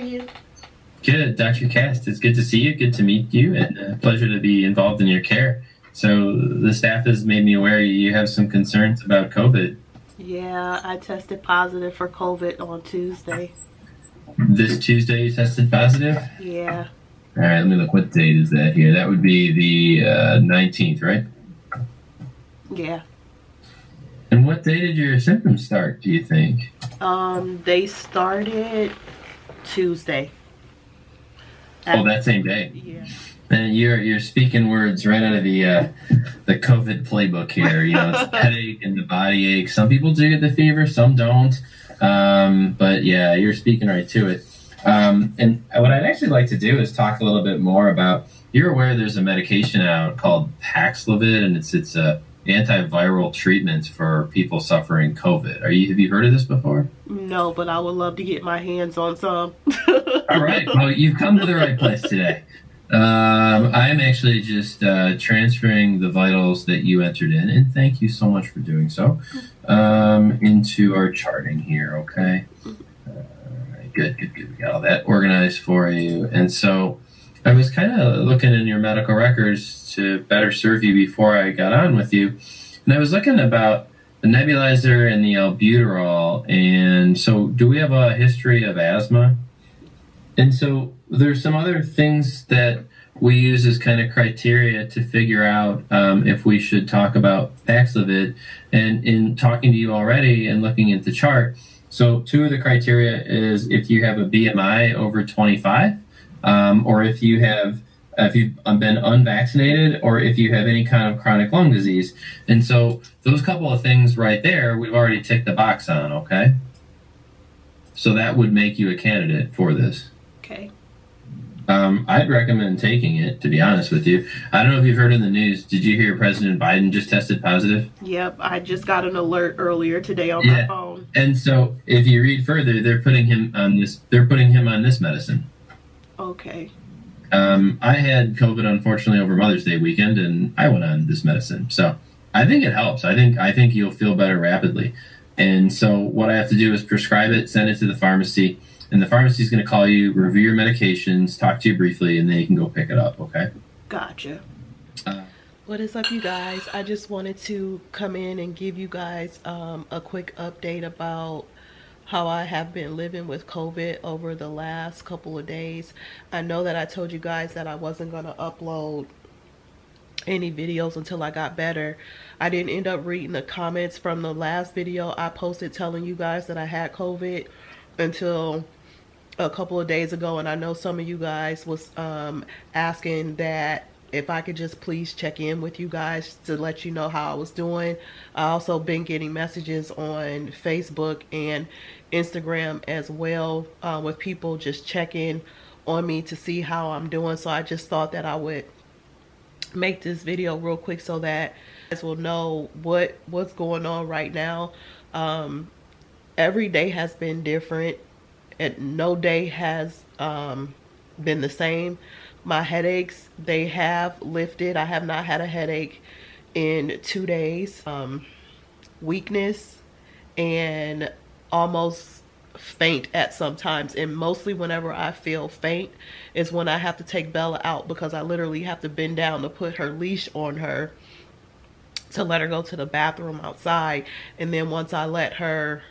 you? Good, Dr. Cast. It's good to see you. Good to meet you, and a pleasure to be involved in your care. So the staff has made me aware you have some concerns about COVID. Yeah, I tested positive for COVID on Tuesday. This Tuesday you tested positive? Yeah. All right, let me look. What date is that here? That would be the 19th, right? Yeah. And what day did your symptoms start, do you think? They started Tuesday. Oh, that same day. Yeah. And you're speaking words right out of the COVID playbook here. You know, it's the headache and the body ache. Some people do get the fever, some don't. But yeah, you're speaking right to it. And what I'd actually like to do is talk a little bit more about. You're aware there's a medication out called Paxlovid, and it's a antiviral treatment for people suffering COVID. Have you heard of this before? No, but I would love to get my hands on some. All right. Well, you've come to the right place today. I'm actually just transferring the vitals that you entered in, and thank you so much for doing so, into our charting here, okay? Good. We got all that organized for you. And so I was kind of looking in your medical records to better serve you before I got on with you, and I was looking about the nebulizer and the albuterol, and so do we have a history of asthma? And so there's some other things that we use as kind of criteria to figure out if we should talk about Paxlovid. And in talking to you already and looking at the chart, so two of the criteria is if you have a BMI over 25, or if you've been unvaccinated, or if you have any kind of chronic lung disease. And so those couple of things right there, we've already ticked the box on, okay? So that would make you a candidate for this. Okay. I'd recommend taking it, to be honest with you. I don't know if you've heard in the news. Did you hear President Biden just tested positive? Yep, I just got an alert earlier today on my phone. And so if you read further, they're putting him on this medicine. Okay. I had COVID, unfortunately, over Mother's Day weekend, and I went on this medicine. So I think it helps. I think you'll feel better rapidly. And so what I have to do is prescribe it, send it to the pharmacy, and the pharmacy is going to call you, review your medications, talk to you briefly, and then you can go pick it up, okay? Gotcha. What is up, you guys? I just wanted to come in and give you guys a quick update about how I have been living with COVID over the last couple of days. I know that I told you guys that I wasn't going to upload any videos until I got better. I didn't end up reading the comments from the last video I posted telling you guys that I had COVID until a couple of days ago, and I know some of you guys was asking that if I could just please check in with you guys to let you know how I was doing. I also been getting messages on Facebook and Instagram as well, with people just checking on me to see how I'm doing. So I just thought that I would make this video real quick so that you guys will know what's going on right now. Every day has been different, and no day has been the same. My headaches, they have lifted. I have not had a headache in 2 days. Weakness and almost faint at sometimes, and mostly whenever I feel faint is when I have to take Bella out, because I literally have to bend down to put her leash on her to let her go to the bathroom outside, and then once I let her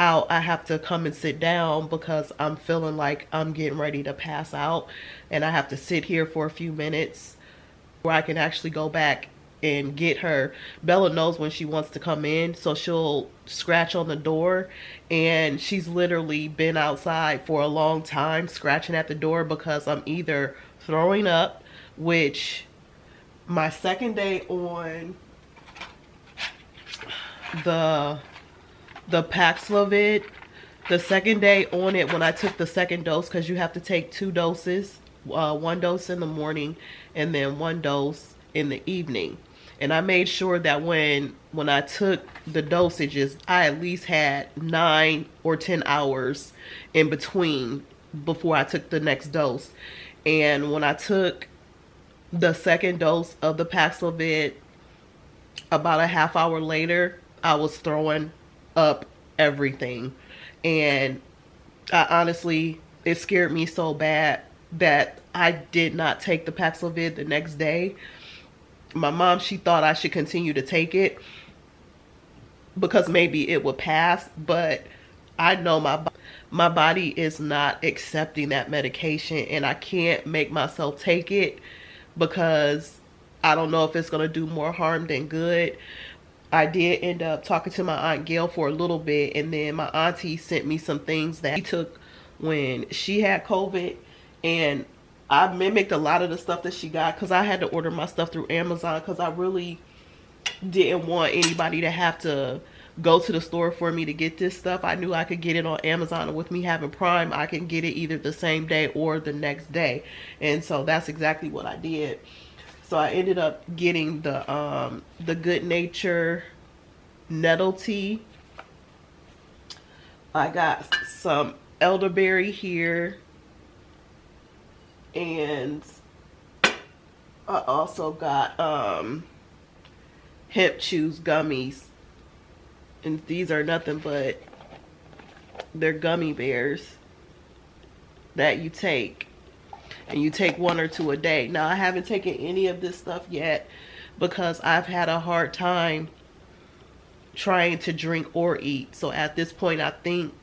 out, I have to come and sit down because I'm feeling like I'm getting ready to pass out, and I have to sit here for a few minutes where I can actually go back and get her. Bella knows when she wants to come in, so she'll scratch on the door, and she's literally been outside for a long time scratching at the door because I'm either throwing up, which my second day on the Paxlovid, the second day on it, when I took the second dose, because you have to take 2 doses, 1 dose in the morning and then 1 dose in the evening. And I made sure that when I took the dosages, I at least had 9 or 10 hours in between before I took the next dose. And when I took the second dose of the Paxlovid, about a half hour later, I was throwing up everything. And I honestly, it scared me so bad that I did not take the Paxlovid the next day. My mom, she thought I should continue to take it because maybe it would pass, but I know my body is not accepting that medication, and I can't make myself take it because I don't know if it's going to do more harm than good. I did end up talking to my Aunt Gail for a little bit, and then my auntie sent me some things that she took when she had COVID, and I mimicked a lot of the stuff that she got because I had to order my stuff through Amazon because I really didn't want anybody to have to go to the store for me to get this stuff. I knew I could get it on Amazon, and with me having Prime, I can get it either the same day or the next day. And so that's exactly what I did. So I ended up getting the Good Nature nettle tea. I got some elderberry here, and I also got hemp chews gummies, and these are nothing but they're gummy bears that you take, and you take 1 or 2 a day. Now I haven't taken any of this stuff yet because I've had a hard time trying to drink or eat. So at this point, I think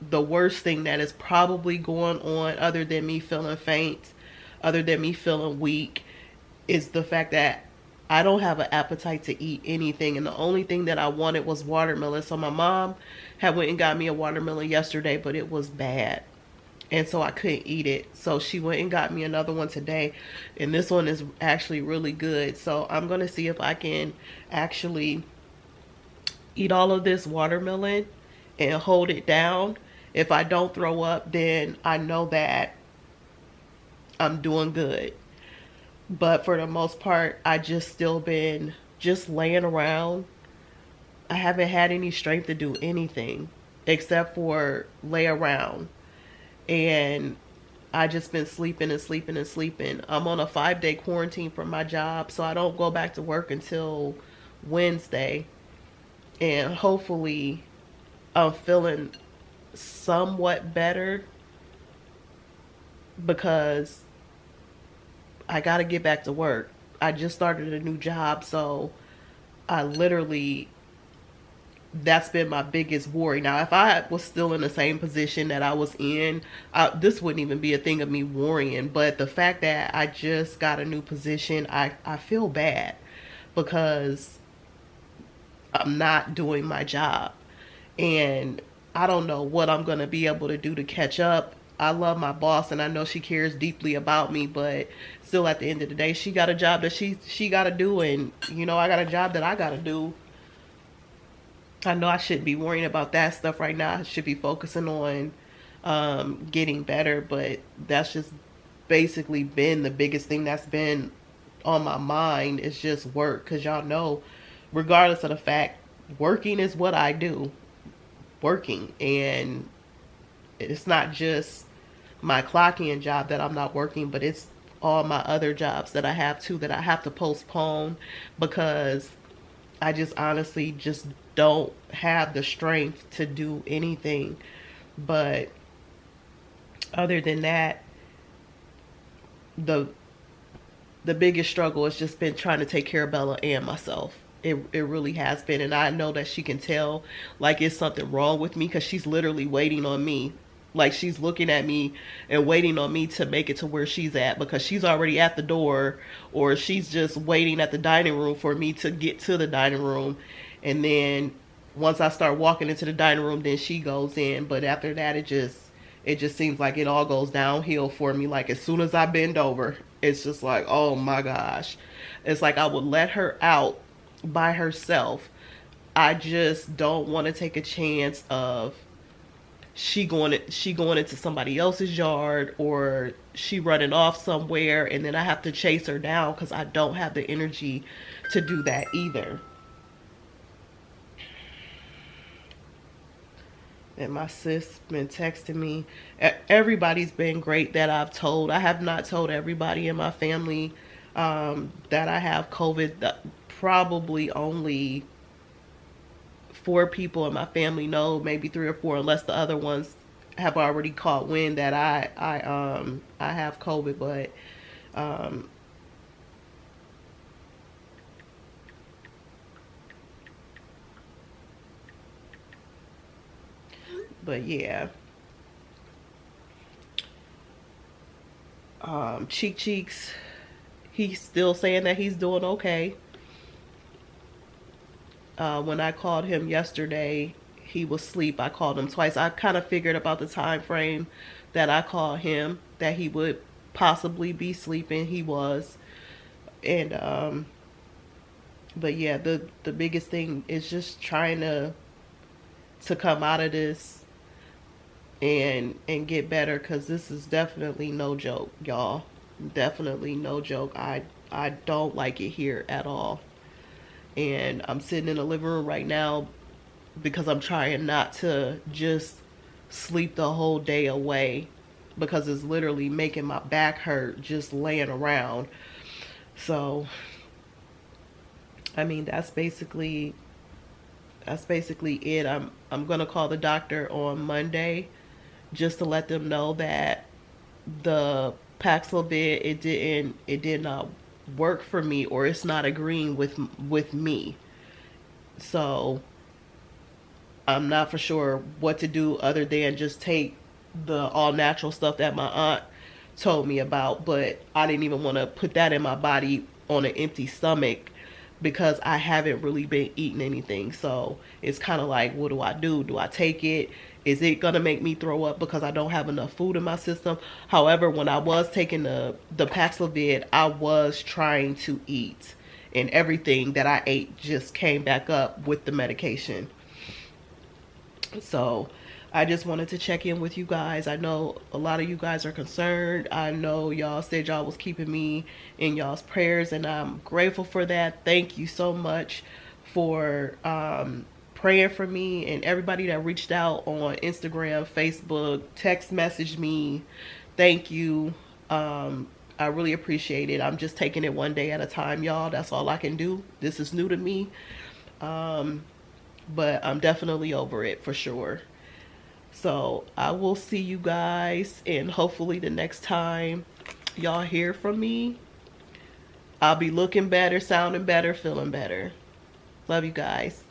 the worst thing that is probably going on, other than me feeling faint, other than me feeling weak, is the fact that I don't have an appetite to eat anything, and the only thing that I wanted was watermelon. So my mom had went and got me a watermelon yesterday, but it was bad, and so I couldn't eat it. So she went and got me another one today, and this one is actually really good. So I'm gonna see if I can actually eat all of this watermelon and hold it down. If I don't throw up, then I know that I'm doing good. But for the most part, I just still been just laying around. I haven't had any strength to do anything except for lay around. And I just been sleeping and sleeping and sleeping. I'm on a 5-day quarantine from my job, so I don't go back to work until Wednesday. And hopefully I'm feeling somewhat better because I got to get back to work. I just started a new job, so I literally, that's been my biggest worry. Now, if I was still in the same position that I was in, this wouldn't even be a thing of me worrying. But the fact that I just got a new position, I feel bad because I'm not doing my job. And I don't know what I'm going to be able to do to catch up. I love my boss, and I know she cares deeply about me, but still at the end of the day, she got a job that she got to do, and you know, I got a job that I got to do. I know I shouldn't be worrying about that stuff right now. I should be focusing on getting better, but that's just basically been the biggest thing that's been on my mind is just work, because y'all know, regardless of the fact, working is what I do. Working, and it's not just my clock-in job that I'm not working, but it's all my other jobs that I have too that I have to postpone because I just honestly just don't have the strength to do anything. But other than that, the biggest struggle has just been trying to take care of Bella and myself. It really has been, and I know that she can tell like it's something wrong with me because she's literally waiting on me. Like she's looking at me and waiting on me to make it to where she's at, because she's already at the door, or she's just waiting at the dining room for me to get to the dining room. And then once I start walking into the dining room, then she goes in. But after that, it just seems like it all goes downhill for me. Like as soon as I bend over, it's just like, oh my gosh. It's like I would let her out by herself. I just don't want to take a chance of she going into somebody else's yard, or she running off somewhere, and then I have to chase her down, because I don't have the energy to do that either. And my sis been texting me. Everybody's been great that I've told. I have not told everybody in my family that I have COVID. Probably only 4 people in my family know, maybe 3 or 4, unless the other ones have already caught wind that I have COVID, um, but yeah. Cheek Cheeks, he's still saying that he's doing okay. When I called him yesterday, he was asleep. I called him twice. I kind of figured about the time frame that I called him that he would possibly be sleeping. He was, and but yeah, the biggest thing is just trying to come out of this and get better, because this is definitely no joke, y'all. Definitely no joke. I don't like it here at all. And I'm sitting in the living room right now because I'm trying not to just sleep the whole day away, because it's literally making my back hurt just laying around. So, I mean, that's basically it. I'm going to call the doctor on Monday just to let them know that the Paxlovid, it did not work for me, or it's not agreeing with me. So I'm not for sure what to do other than just take the all natural stuff that my aunt told me about. But I didn't even want to put that in my body on an empty stomach because I haven't really been eating anything. So it's kind of like, what do I do? Do I take it? Is it gonna make me throw up because I don't have enough food in my system? However, when I was taking the Paxlovid, I was trying to eat, and everything that I ate just came back up with the medication. So I just wanted to check in with you guys. I know a lot of you guys are concerned. I know y'all said y'all was keeping me in y'all's prayers, and I'm grateful for that. Thank you so much for praying for me, and everybody that reached out on Instagram, Facebook, text messaged me. Thank you. I really appreciate it. I'm just taking it one day at a time, y'all. That's all I can do. This is new to me. Um, but I'm definitely over it for sure. So I will see you guys, and hopefully the next time y'all hear from me, I'll be looking better, sounding better, feeling better. Love you guys.